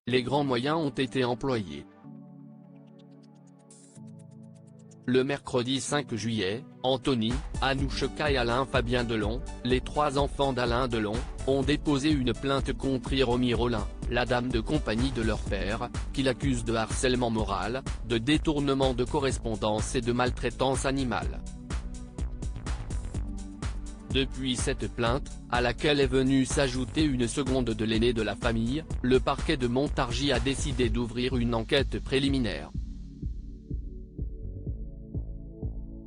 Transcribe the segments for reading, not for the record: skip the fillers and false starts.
les grands moyens ont été employés. Le mercredi 5 juillet, Anthony, Anouchka et Alain Fabien Delon, les trois enfants d'Alain Delon, ont déposé une plainte contre Hiromi Rollin, la dame de compagnie de leur père, qui l'accuse de harcèlement moral, de détournement de correspondance et de maltraitance animale. Depuis cette plainte, à laquelle est venue s'ajouter une seconde de l'aîné de la famille, le parquet de Montargis a décidé d'ouvrir une enquête préliminaire.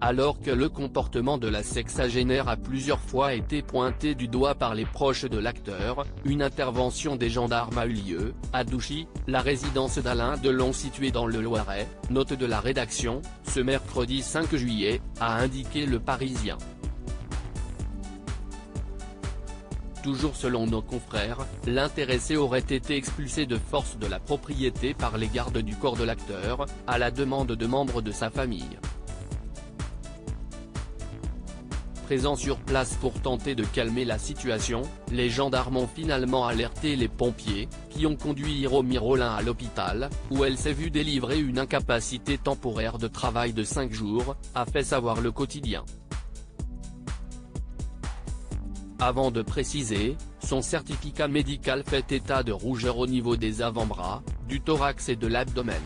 Alors que le comportement de la sexagénaire a plusieurs fois été pointé du doigt par les proches de l'acteur, une intervention des gendarmes a eu lieu, à Douchy, la résidence d'Alain Delon située dans le Loiret, note de la rédaction, ce mercredi 5 juillet, a indiqué Le Parisien. Toujours selon nos confrères, l'intéressé aurait été expulsé de force de la propriété par les gardes du corps de l'acteur, à la demande de membres de sa famille. Présents sur place pour tenter de calmer la situation, les gendarmes ont finalement alerté les pompiers, qui ont conduit Hiromi Rollin à l'hôpital, où elle s'est vue délivrer une incapacité temporaire de travail de 5 jours, a fait savoir Le Quotidien. Avant de préciser, son certificat médical fait état de rougeur au niveau des avant-bras, du thorax et de l'abdomen.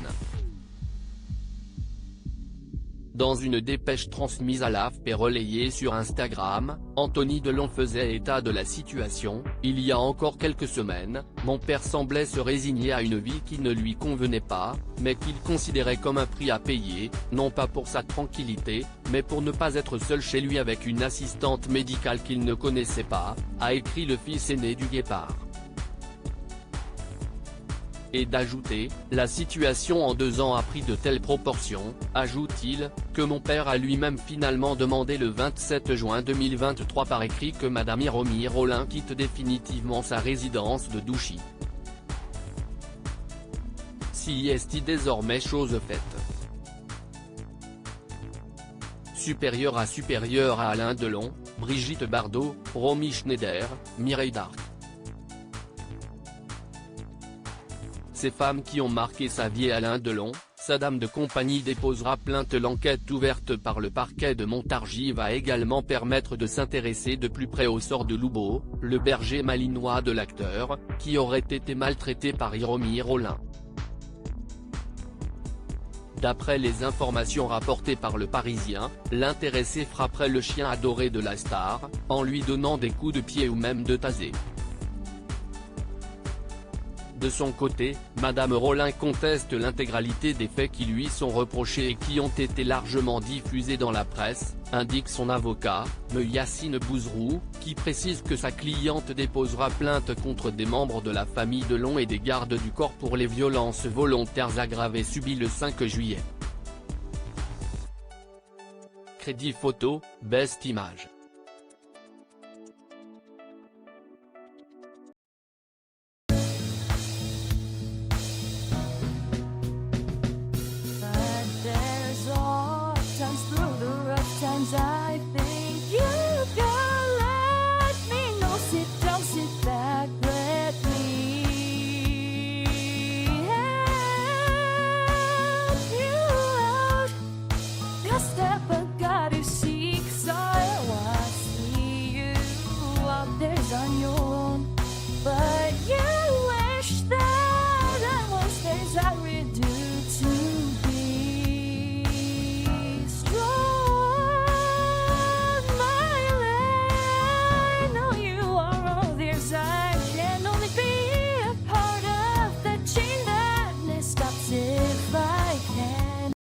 Dans une dépêche transmise à l'AFP et relayée sur Instagram, Anthony Delon faisait état de la situation. Il y a encore quelques semaines, mon père semblait se résigner à une vie qui ne lui convenait pas, mais qu'il considérait comme un prix à payer, non pas pour sa tranquillité, mais pour ne pas être seul chez lui avec une assistante médicale qu'il ne connaissait pas, a écrit le fils aîné du Guépard. Et d'ajouter, la situation en 2 ans a pris de telles proportions, ajoute-t-il, que mon père a lui-même finalement demandé le 27 juin 2023 par écrit que Madame Hiromi Rollin quitte définitivement sa résidence de Douchy. Si est désormais chose faite. Supérieur à Alain Delon, Brigitte Bardot, Romy Schneider, Mireille Darc. Ces femmes qui ont marqué sa vie. Alain Delon, sa dame de compagnie déposera plainte. L'enquête ouverte par le parquet de Montargis va également permettre de s'intéresser de plus près au sort de Loubo, le berger malinois de l'acteur, qui aurait été maltraité par Hiromi Rollin. D'après les informations rapportées par Le Parisien, l'intéressé frapperait le chien adoré de la star, en lui donnant des coups de pied ou même de taser. De son côté, Madame Rollin conteste l'intégralité des faits qui lui sont reprochés et qui ont été largement diffusés dans la presse, indique son avocat, Me Yassine Bouzrou, qui précise que sa cliente déposera plainte contre des membres de la famille Delon et des gardes du corps pour les violences volontaires aggravées subies le 5 juillet. Crédit photo, Best Image.